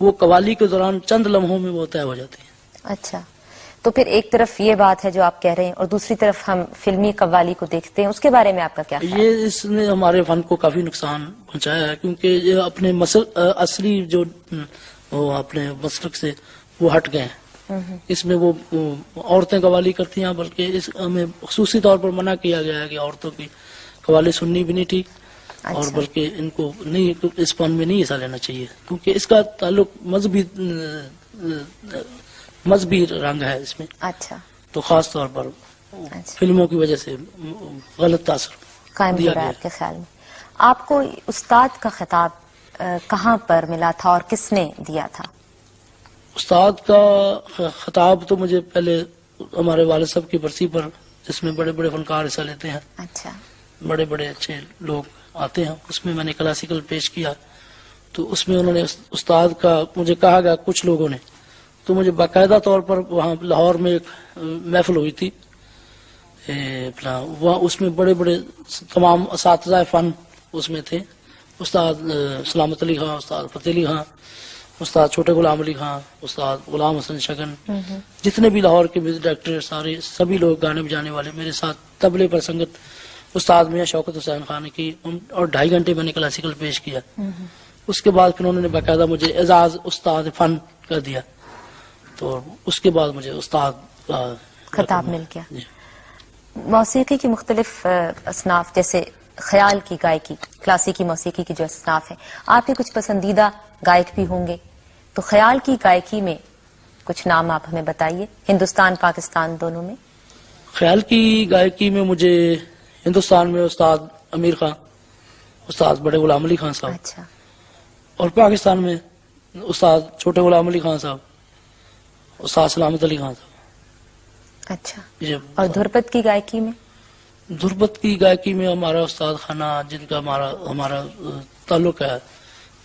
وہ قوالی کے دوران چند لمحوں میں وہ طے ہو جاتی ہیں. اچھا، تو پھر ایک طرف یہ بات ہے جو آپ کہہ رہے ہیں، اور دوسری طرف ہم فلمی قوالی کو دیکھتے ہیں، اس کے بارے میں آپ کا کیا خیال ہے؟ یہ اس نے ہمارے فن کو کافی نقصان پہنچایا ہے، کیونکہ یہ اپنے اصلی جو وہ اپنے مسلک سے وہ ہٹ گئے ہیں. اس میں وہ عورتیں قوالی کرتی ہیں، بلکہ اس ہمیں خصوصی طور پر منع کیا گیا ہے کہ عورتوں کی قوالی سننی بھی نہیں ٹھیک، اور بلکہ ان کو نہیں، اس فن میں نہیں حصہ لینا چاہیے، کیونکہ اس کا تعلق مذہبی رنگ ہے اس میں. اچھا. تو خاص طور پر فلموں کی وجہ سے غلط تاثر قائم ہو رہا ہے. آپ کے خیال میں آپ کو استاد کا خطاب کہاں پر ملا تھا اور کس نے دیا تھا؟ استاد کا خطاب تو مجھے پہلے ہمارے والد صاحب کی برسی پر، جس میں بڑے بڑے فنکار حصہ لیتے ہیں، اچھا، بڑے بڑے اچھے لوگ آتے ہیں، اس میں میں نے کلاسیکل پیش کیا. تو اس میں انہوں نے استاد کا مجھے کہا گیا کچھ لوگوں نے، تو مجھے باقاعدہ طور پر وہاں لاہور میں ایک محفل ہوئی تھی، وہاں اس میں بڑے بڑے تمام اساتذہ فن اس میں تھے. استاد سلامت علی خان، استاد فتح علی خان، استاد چھوٹے غلام علی خان، استاد غلام حسن شگن، جتنے بھی لاہور کے میوزک ڈائریکٹر سبھی لوگ گانے بجانے والے میرے ساتھ طبلے پر سنگت استاد میاں شوکت حسین خان کی، اور 2.5 گھنٹے میں نے کلاسیکل پیش کیا. اس کے بعد پھر انہوں نے باقاعدہ مجھے اعزاز استاد فن کر دیا، تو اس کے بعد مجھے استاد کا خطاب مل گیا. موسیقی کی مختلف اصناف، جیسے خیال کی گائکی، کلاسیکی موسیقی کی جو اصناف ہیں، آپ کے کچھ پسندیدہ گائک بھی ہوں گے، تو خیال کی گائکی میں کچھ نام آپ ہمیں بتائیے، ہندوستان پاکستان دونوں میں. خیال کی گائکی میں مجھے ہندوستان میں استاد امیر خان، استاد بڑے غلام علی خان صاحب، اچھا، اور پاکستان میں استاد چھوٹے غلام علی خان صاحب، استاد سلامت علی خان صاحب. اچھا. اور دھرپد کی گائکی میں؟ دھرپد کی گائکی میں ہمارا استاد خانہ، جن کا ہمارا تعلق ہے،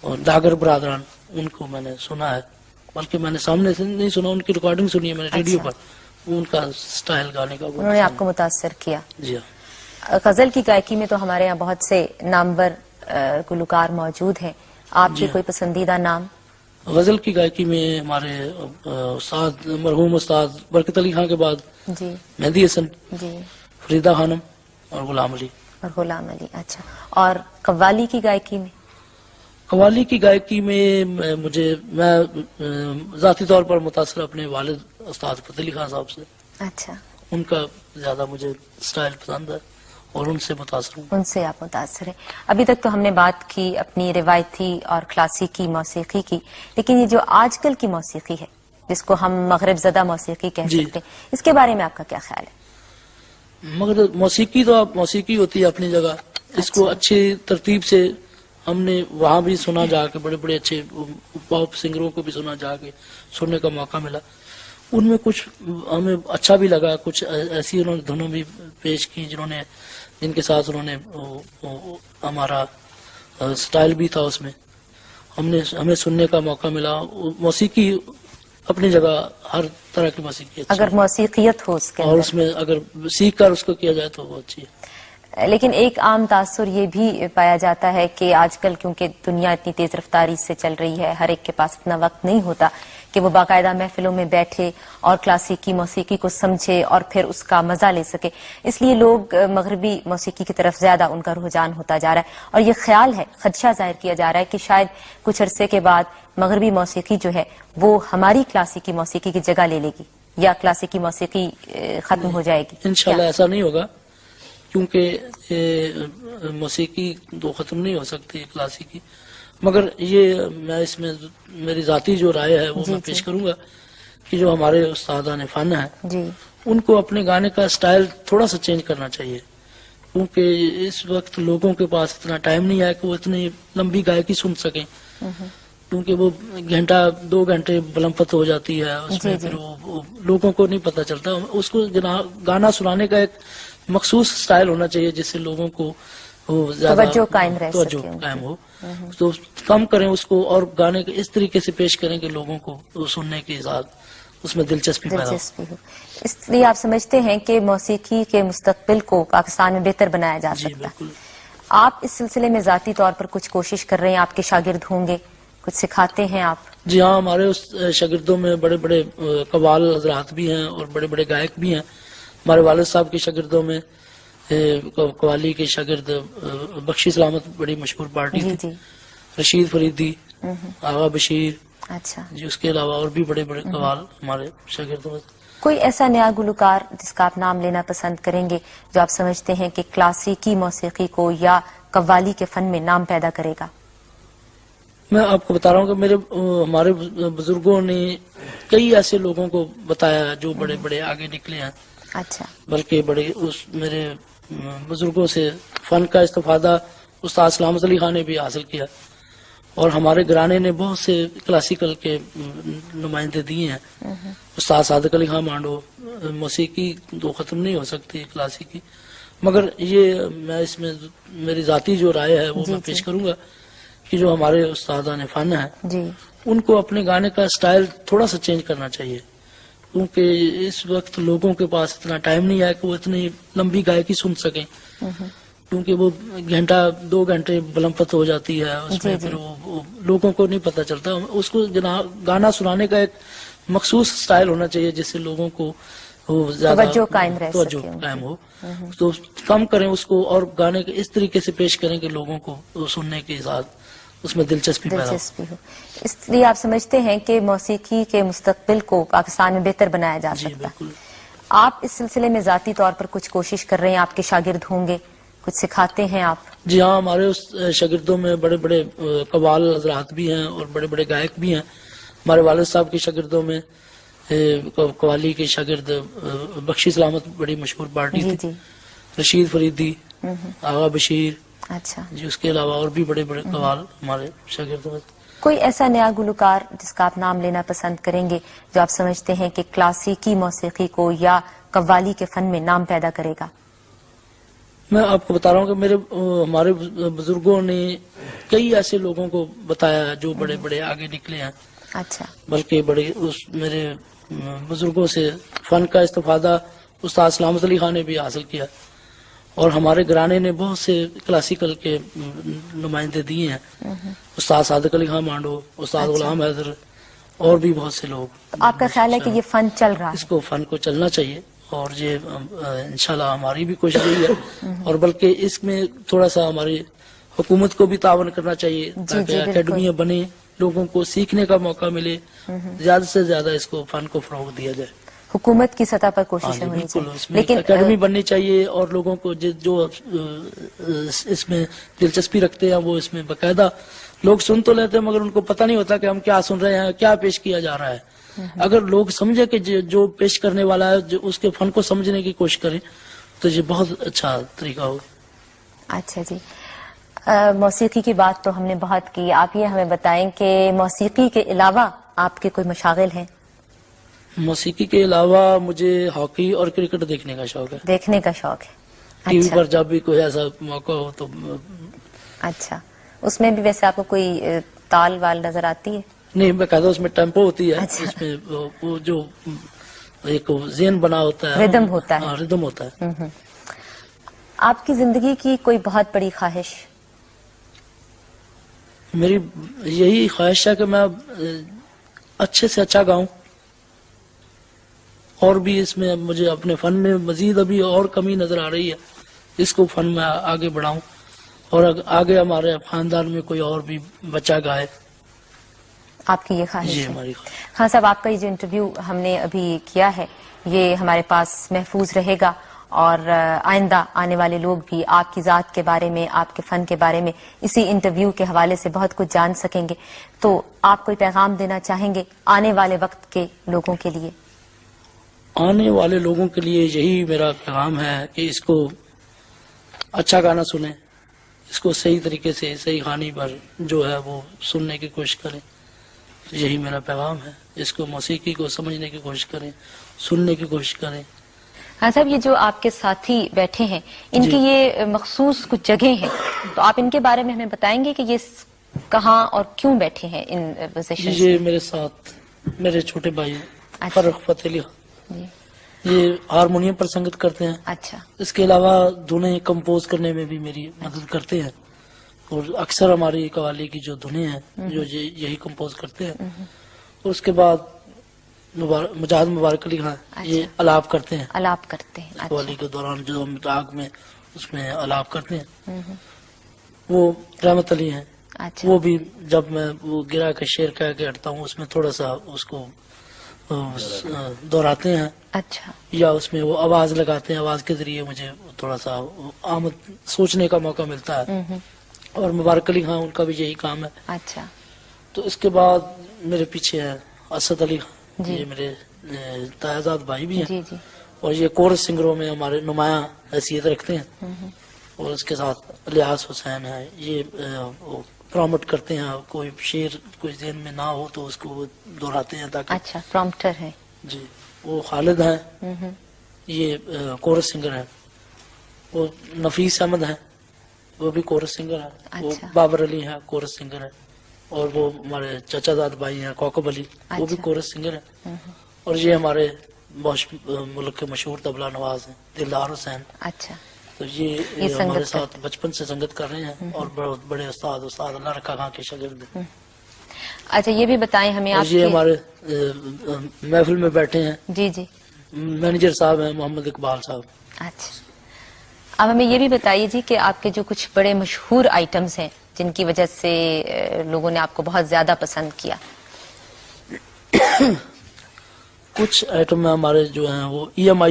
اور ڈاگر برادران، ان کو میں نے سنا ہے، بلکہ میں نے سامنے سے نہیں سنا، ان کی ریکارڈنگ سنی ہے میں نے ریڈیو پر. ان کا سٹائل گانے کا انہوں نے آپ کو متاثر کیا. جی ہاں. غزل کی گائکی میں تو ہمارے یہاں بہت سے نامور گلوکار موجود ہیں، آپ کے کوئی پسندیدہ نام؟ غزل کی گائکی میں ہمارے استاد مرحوم استاد برکت علی خان کے بعد جی مہدی حسن، جی، فریدہ خانم، اور غلام علی. اور غلام علی. اچھا. اور قوالی کی گائکی میں؟ قوالی کی گائکی میں میں ذاتی طور پر متاثر اپنے والد استاد فتح علی خان صاحب سے. اچھا. ان کا زیادہ مجھے سٹائل پسند ہے اور ان سے متاثر ہوں. ان سے آپ متاثر ہیں. ابھی تک تو ہم نے بات کی اپنی روایتی اور کلاسیکی موسیقی کی، لیکن یہ جو آج کل کی موسیقی ہے، جس کو ہم مغرب زدہ موسیقی کہہ سکتے ہیں، اس کے بارے میں آپ کا کیا خیال ہے؟ مگر موسیقی تو موسیقی ہوتی ہے اپنی جگہ، اس کو اچھی ترتیب سے ہم نے وہاں بھی سنا، جا کے بڑے بڑے اچھے پاپ سنگروں کو بھی سنا، جا کے سننے کا موقع ملا. ان میں کچھ ہمیں اچھا بھی لگا، کچھ ایسی انہوں نے دھنوں بھی پیش کی جن کے ساتھ انہوں نے ہمارا سٹائل بھی تھا، اس میں ہمیں سننے کا موقع ملا. موسیقی اپنی جگہ، ہر طرح کی موسیقی اچھی، اگر موسیقیت ہو اس کے اور اس میں اگر سیکھ کر اس کو کیا جائے تو وہ اچھی ہے. لیکن ایک عام تاثر یہ بھی پایا جاتا ہے کہ آج کل کیونکہ دنیا اتنی تیز رفتاری سے چل رہی ہے، ہر ایک کے پاس اتنا وقت نہیں ہوتا کہ وہ باقاعدہ محفلوں میں بیٹھے اور کلاسیکی موسیقی کو سمجھے اور پھر اس کا مزہ لے سکے، اس لیے لوگ مغربی موسیقی کی طرف زیادہ ان کا رجحان ہوتا جا رہا ہے. اور یہ خیال ہے، خدشہ ظاہر کیا جا رہا ہے کہ شاید کچھ عرصے کے بعد مغربی موسیقی جو ہے وہ ہماری کلاسیکی موسیقی کی جگہ لے لے گی، یا کلاسیکی موسیقی ختم ہو جائے گی. انشاءاللہ ایسا نہیں ہوگا، کیونکہ موسیقی تو ختم نہیں ہو سکتی کلاسیکی. مگر یہ میں اس میں میری ذاتی جو رائے ہے وہ میں پیش کروں گا کہ جو ہمارے استادان فن ہیں جی ان کو اپنے گانے کا سٹائل تھوڑا سا چینج کرنا چاہیے، کیونکہ اس وقت لوگوں کے پاس اتنا ٹائم نہیں ہے کہ وہ اتنی لمبی گائکی سن سکیں، کیونکہ وہ گھنٹہ 2 گھنٹے بلمپت ہو جاتی ہے اس میں، پھر وہ لوگوں کو نہیں پتہ چلتا. اس کو گانا سنانے کا ایک مخصوص سٹائل ہونا چاہیے جس سے لوگوں کو وہ زیادہ توجہ قائم رہ توجہ سکے قائم ہو. تو کم کریں اس کو اور گانے کو اس طریقے سے پیش کریں کہ لوگوں کو وہ سننے کے ساتھ اس میں دلچسپی پیدا ہو. دلچسپی ہو. اس لیے آپ سمجھتے ہیں کہ موسیقی کے مستقبل کو پاکستان میں بہتر بنایا جا جی سکتا ہے. بالکل. آپ اس سلسلے میں ذاتی طور پر کچھ کوشش کر رہے ہیں، آپ کے شاگرد ہوں گے، کچھ سکھاتے ہیں آپ؟ جی ہاں، ہمارے اس شاگردوں میں بڑے بڑے قوال حضرات بھی ہیں اور بڑے بڑے گائک بھی ہیں. ہمارے والد صاحب کے شاگردوں میں قوالی کے شاگرد بخشی سلامت بڑی مشہور پارٹی جی تھی، جی رشید فریدی، آغا بشیر، اچھا. جی اس کے علاوہ اور بھی بڑے بڑے قوال ہمارے شاگردوں میں. کوئی ایسا نیا گلوکار جس کا آپ نام لینا پسند کریں گے جو آپ سمجھتے ہیں کہ کلاسیکی موسیقی کو یا قوالی کے فن میں نام پیدا کرے گا؟ میں آپ کو بتا رہا ہوں کہ ہمارے بزرگوں نے کئی ایسے لوگوں کو بتایا جو بڑے بڑے آگے نکلے ہیں. اچھا. بلکہ میرے بزرگوں سے فن کا استفادہ استاد سلامت علی خان نے بھی حاصل کیا، اور ہمارے گھرانے نے بہت سے کلاسیکل کے نمائندے دیے ہیں. استاد صادق علی خان مانڈو. موسیقی تو ختم نہیں ہو سکتی کلاسیکی، مگر یہ میں اس میں میری ذاتی جو رائے ہے وہ میں پیش کروں گا کہ جو ہمارے استادان فن ہیں جی ان کو اپنے گانے کا سٹائل تھوڑا سا چینج کرنا چاہیے، کیونکہ اس وقت لوگوں کے پاس اتنا ٹائم نہیں ہے کہ وہ اتنی لمبی گائکی سن سکیں، کیونکہ وہ گھنٹہ 2 گھنٹے بلمپت ہو جاتی ہے اس میں، پھر وہ لوگوں کو نہیں پتہ چلتا. اس کو گانا سنانے کا ایک مخصوص سٹائل ہونا چاہیے جس سے لوگوں کو وہ زیادہ توجہ قائم رہ توجہ سکے. قائم ہو. تو کم کریں اس کو اور گانے کو اس طریقے سے پیش کریں کہ لوگوں کو وہ سننے کے ساتھ اس میں دلچسپی پیدا ہو. اس لیے آپ سمجھتے ہیں کہ موسیقی کے مستقبل کو پاکستان میں بہتر بنایا جا جی سکتا ہے. بالکل. آپ اس سلسلے میں ذاتی طور پر کچھ کوشش کر رہے ہیں، آپ کے شاگرد ہوں گے، کچھ سکھاتے ہیں آپ؟ جی ہاں، ہمارے اس شاگردوں میں بڑے بڑے قوال حضرات بھی ہیں اور بڑے بڑے گائک بھی ہیں. ہمارے والد صاحب کے شاگردوں میں قوالی کے شاگرد بخشی سلامت بڑی مشہور پارٹی جی تھی، جی رشید فریدی، آغا بشیر، اچھا. جی اس کے علاوہ اور بھی بڑے بڑے قوال ہمارے شاگردوں میں. کوئی ایسا نیا گلوکار جس کا آپ نام لینا پسند کریں گے جو آپ سمجھتے ہیں کہ کلاسیکی موسیقی کو یا قوالی کے فن میں نام پیدا کرے گا؟ میں آپ کو بتا رہا ہوں کہ ہمارے بزرگوں نے کئی ایسے لوگوں کو بتایا جو بڑے بڑے آگے نکلے ہیں. اچھا. بلکہ میرے بزرگوں سے فن کا استفادہ استاد سلامت علی خان نے بھی حاصل کیا، اور ہمارے گھرانے نے بہت سے کلاسیکل کے نمائندے دیے ہیں. استاد صادق علی خان مانڈو، استاد غلام حیدر اور بھی بہت سے لوگ. آپ کا خیال ہے کہ یہ فن چل رہا اس ہے؟ کو فن کو چلنا چاہیے، اور یہ انشاءاللہ ہماری بھی کوشش یہی ہے، اور بلکہ اس میں تھوڑا سا ہماری حکومت کو بھی تعاون کرنا چاہیے تاکہ اکیڈمیاں بنے، لوگوں کو سیکھنے کا موقع ملے، زیادہ سے زیادہ اس کو فن کو فروغ دیا جائے. حکومت کی سطح پر کوششیں ہونی بالکل، چاہیے، اس میں اکیڈمی بننی چاہیے، اور لوگوں کو جو اس میں دلچسپی رکھتے ہیں وہ اس میں باقاعدہ لوگ سن تو لیتے ہیں، مگر ان کو پتہ نہیں ہوتا کہ ہم کیا سن رہے ہیں، کیا پیش کیا جا رہا ہے. اگر لوگ سمجھے کہ جو پیش کرنے والا ہے جو اس کے فن کو سمجھنے کی کوشش کریں تو یہ بہت اچھا طریقہ ہوگا. اچھا جی، موسیقی کی بات تو ہم نے بہت کی. آپ یہ ہمیں بتائیں کہ موسیقی کے علاوہ آپ کے کوئی مشاغل ہیں؟ موسیقی کے علاوہ مجھے ہاکی اور کرکٹ دیکھنے کا شوق ہے. دیکھنے کا شوق ہے؟ ٹی وی پر جب بھی کوئی ایسا موقع ہو تو. اچھا، اس میں بھی ویسے آپ کو کوئی تال وال نظر آتی ہے؟ نہیں، باقاعدہ اس میں ٹیمپو ہوتی ہے. اس میں وہ جو ایک ذہن بنا ہوتا ہے، ردم ہوتا ہے. ردم ہوتا ہے. آپ کی زندگی کی کوئی بہت بڑی خواہش؟ میری یہی خواہش ہے کہ میں اچھے سے اچھا گاؤں، اور بھی اس میں مجھے اپنے فن میں مزید ابھی اور کمی نظر آ رہی ہے، اس کو فن میں آگے بڑھاؤں، اور آگے ہمارے خاندان میں کوئی اور بھی بچہ گائے. آپ کی یہ خواہش جی ہے؟ ہماری خان صاحب، آپ کا یہ جو انٹرویو ہم نے ابھی کیا ہے یہ ہمارے پاس محفوظ رہے گا، اور آئندہ آنے والے لوگ بھی آپ کی ذات کے بارے میں، آپ کے فن کے بارے میں اسی انٹرویو کے حوالے سے بہت کچھ جان سکیں گے. تو آپ کوئی پیغام دینا چاہیں گے آنے والے وقت کے لوگوں کے لیے؟ آنے والے لوگوں کے لیے یہی میرا پیغام ہے کہ اس کو اچھا گانا سنیں، اس کو صحیح طریقے سے صحیح کہانی پر جو ہے وہ سننے کی کوشش کریں. یہی میرا پیغام ہے. اس کو موسیقی کو سمجھنے کی کوشش کریں، سننے کی کوشش کریں. ہاں صاحب، یہ جو آپ کے ساتھی بیٹھے ہیں ان جی. کی یہ مخصوص کچھ جگہیں ہیں، تو آپ ان کے بارے میں ہمیں بتائیں گے کہ یہ کہاں اور کیوں بیٹھے ہیں ان پوزیشنز یہ میں؟ میرے ساتھ میرے چھوٹے بھائی اچھا. فرق فتح علی خان، جی. یہ ہارمونیم پر سنگت کرتے ہیں. اچھا. اس کے علاوہ دھنیں کمپوز کرنے میں بھی میری مدد کرتے ہیں، اور اکثر ہماری قوالی کی جو دھنیں ہیں جو یہی کمپوز کرتے ہیں. اور اس کے بعد مجاہد مبارک علی خان یہ الاپ کرتے ہیں. الاپ کرتے ہیں. قوالی کے دوران جو ہم راگ میں اس میں الاپ کرتے ہیں. وہ رحمت علی ہیں. اچھا. وہ بھی جب میں وہ گرا کے شعر کہہ کے ہٹتا ہوں اس میں تھوڑا سا اس کو دہراتے ہیں. اچھا. یا اس میں وہ آواز لگاتے ہیں، آواز کے ذریعے مجھے تھوڑا سا آمد سوچنے کا موقع ملتا ہے. اور مبارک علی خان ان کا بھی یہی کام ہے. اچھا. تو اس کے بعد میرے پیچھے ہے اسد علی خان، جی. یہ میرے تاجزاد بھائی بھی ہیں. جی جی. اور یہ کورس سنگروں میں ہمارے نمایاں حیثیت رکھتے ہیں. اور اس کے ساتھ الیاس حسین ہے، یہ پروموٹ کرتے ہیں. کوئی شعر کوئی ذہن میں نہ ہو تو اس کو دہراتے ہیں تاکہ. اچھا، پرومپٹر ہے. جی. وہ خالد ہیں، یہ کورس سنگر ہیں. وہ نفیس احمد ہیں، وہ بھی کورس سنگر ہیں. وہ بابر علی ہیں، کورس سنگر ہیں. اور وہ ہمارے چچا زاد بھائی ہیں کوکب علی، وہ بھی کورس سنگر ہیں. اور یہ ہمارے ملک کے مشہور طبلہ نواز ہیں دلدار حسین. اچھا. تو یہ ہمارے ساتھ بچپن سے سنگت کر رہے ہیں اور بہت بڑے استاد اللہ رکھا خان کے شاگرد ہیں. اچھا، یہ بھی بتائیں ہمیں آپ یہ ہمارے محفل میں بیٹھے ہیں. جی جی. مینیجر صاحب ہیں محمد اقبال صاحب. اچھا. اب ہمیں یہ بھی بتائیے جی کہ آپ کے جو کچھ بڑے مشہور آئٹمز ہیں جن کی وجہ سے لوگوں نے آپ کو بہت زیادہ پسند کیا. کچھ آئٹم ہمارے جو ہیں وہ ای ایم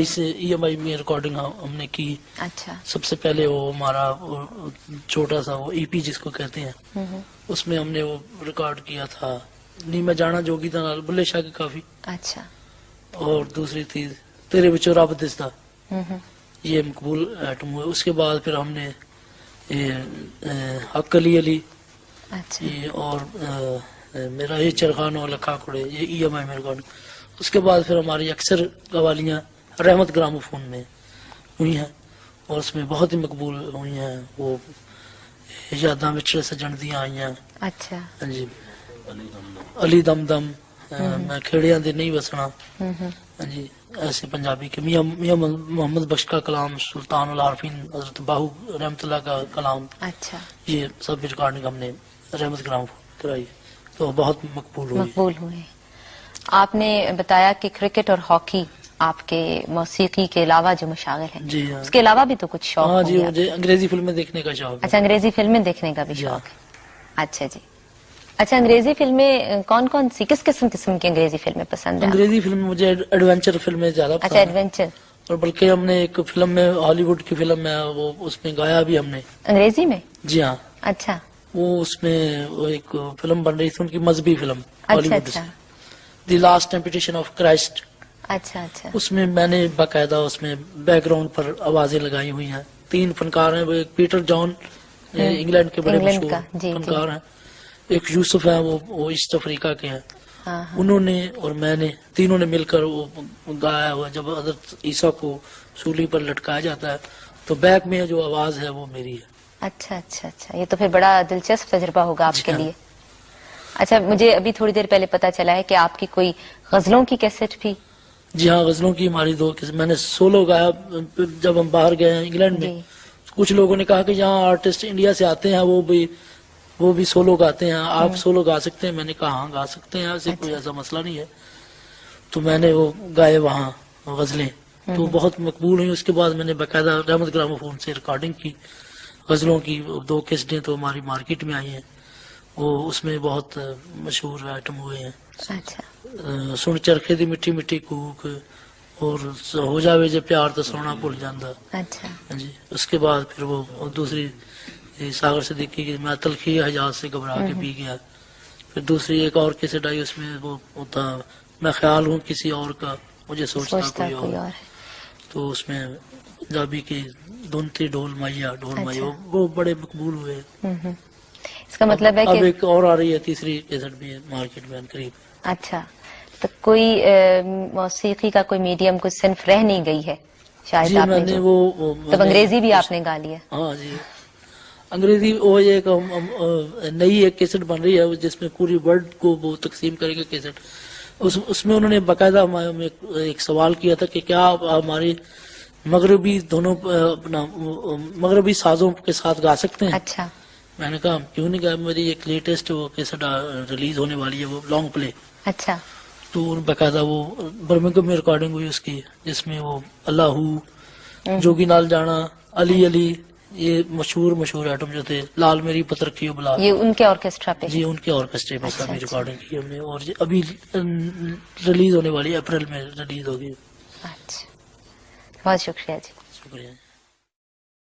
آئی میں ریکارڈنگ ہم نے کی. اچھا. سب سے پہلے وہ ہمارا چھوٹا سا وہ ای پی جس کو کہتے ہیں اس میں ہم نے وہ ریکارڈ کیا تھا نہیں میں جانا جوگی تھا بلے شاہ کی کافی. اچھا. اور دوسری تھی تیرے بچوں رب دستا، یہ مقبول آئٹم ہوئے. اس کے بعد پھر ہم نے حق علی علی اور میرا یہ چرخان اور لکھا کھڑے یہ ای ایم آئی میں ریکارڈنگ. اس کے بعد پھر ہماری اکثر قوالیاں رحمت گراموفون میں ہوئی ہیں اور اس میں بہت ہی مقبول ہوئی ہیں. وہ یاداں وچھڑے سجن دیاں آئی ہیں. اچھا. جی. علی دم دم، میں کھیڑیاں دے نہیں وسنا. جی. ایسے پنجابی کے میاں محمد بخش کا کلام، سلطان العارفین حضرت باہو رحمت اللہ کا کلام. اچھا. یہ سب ریکارڈنگ ہم نے رحمت گراموفون کرائی تو بہت مقبول ہوئے. آپ نے بتایا کہ کرکٹ اور ہاکی آپ کے موسیقی کے علاوہ جو مشاغل ہیں. جی ہاں. اس کے علاوہ بھی تو کچھ شوق؟ ہاں جی، مجھے انگریزی فلمیں دیکھنے کا شوق ہے. اچھا، انگریزی فلمیں دیکھنے کا بھی شوق ہے. اچھا جی. اچھا، انگریزی فلمیں کون کون سی کس قسم کی انگریزی فلمیں پسند ہیں؟ انگریزی فلم مجھے ایڈونچر فلمیں زیادہ پسند ہیں. اچھا، ایڈونچر. اور بلکہ ہم نے ایک فلم میں ہالی ووڈ کی فلم ہے وہ اس میں گایا بھی ہم نے انگریزی میں. جی ہاں. اچھا. وہ اس میں ایک فلم بن رہی تھی ان کی مذہبی فلم ہالی ووڈ سے، اچھا. The last temptation of Christ. اچھا اچھا. اس میں میں نے باقاعدہ اس میں بیک گراؤنڈ پر آوازیں لگائی ہوئی ہیں. 3 فنکار ہیں. وہ ایک پیٹر جان انگلینڈ کے بڑے مشہور فنکار ہیں. ایک یوسف ہے وہ ایسٹ افریقہ کے ہیں. انہوں نے اور میں نے تینوں نے مل کر وہ گایا ہوا. جب حضرت عیسیٰ کو سولی پر لٹکایا جاتا ہے تو بیک میں جو آواز ہے وہ میری ہے. اچھا اچھا اچھا. یہ تو پھر بڑا دلچسپ تجربہ ہوگا آپ کے لیے. اچھا، مجھے ابھی تھوڑی دیر پہلے پتا چلا ہے کہ آپ کی کوئی غزلوں کی کیسٹ بھی. جی ہاں، غزلوں کی ہماری 2 میں نے سولو گایا. جب ہم باہر گئے ہیں انگلینڈ میں کچھ لوگوں نے کہا کہ یہاں آرٹسٹ انڈیا سے آتے ہیں وہ بھی سولو گاتے ہیں، آپ سولو گا سکتے ہیں. میں نے کہا ہاں گا سکتے ہیں، ایسے کوئی ایسا مسئلہ نہیں ہے. تو میں نے وہ گائے وہاں غزلیں تو بہت مقبول ہوئی. اس کے بعد میں نے باقاعدہ رحمت گراموفون سے ریکارڈنگ کی غزلوں کی. 2 کیسٹیں تو ہماری مارکیٹ میں آئی ہیں. وہ اس میں بہت مشہور آئٹم ہوئے ہیں. اچھا. سن چرخے دی مٹھی مٹھی کوک، اور ہو جاوے جے پیار تو سونا بھول جاندہ. اچھا جی اس کے بعد پھر وہ دوسری ساگر صدیقی کی میں تلخی حجاز سے گھبرا کے پی گیا. پھر دوسری ایک اور کیسٹ آئی اس میں وہ ہوتا میں خیال ہوں کسی اور کا مجھے سوچتا کوئی اور. ہے. تو اس میں پنجابی کی دھن تھی ڈھول مائیا ڈھول مائیا وہ بڑے مقبول ہوئے. اس کا مطلب ہے اب کہ ایک اور آ رہی ہے تیسری کیسٹ بھی ہے مارکیٹ میں قریب. اچھا تو کوئی موسیقی کا کوئی میڈیم کوئی صنف رہ نہیں گئی ہے شاید جی آپ میں نے نے جو وہ تو انگریزی بھی آپ نے گا لی ہے. ہاں جی انگریزی وہ ایک نئی ایک کیسٹ بن رہی ہے جس میں پوری ورلڈ کو وہ تقسیم کرے گا کیسٹ. اس میں انہوں نے باقاعدہ ایک سوال کیا تھا کہ کیا آپ ہماری مغربی دونوں اپنا مغربی سازوں کے ساتھ گا سکتے ہیں. اچھا میں نے کہا کیوں نہیں گا. میری ایک لیٹسٹ وہ کیسٹ ریلیز ہونے والی ہے وہ لانگ پلے. اچھا تو باقاعدہ وہ برمنگھم میں ریکارڈنگ ہوئی اس کی جس میں وہ اللہ جوگی نال جانا علی علی یہ مشہور آئٹم جو تھے لال میری پتر کی بلا یہ ان کے آرکیسٹرا پہ جی ان کے آرکیسٹرے میں اچھا، ابھی اچھا۔ ریکارڈنگ کی ہم نے اور ابھی ریلیز ہونے والی ہے اپریل میں ریلیز ہوگی. اچھا بہت شکریہ جی. شکریہ.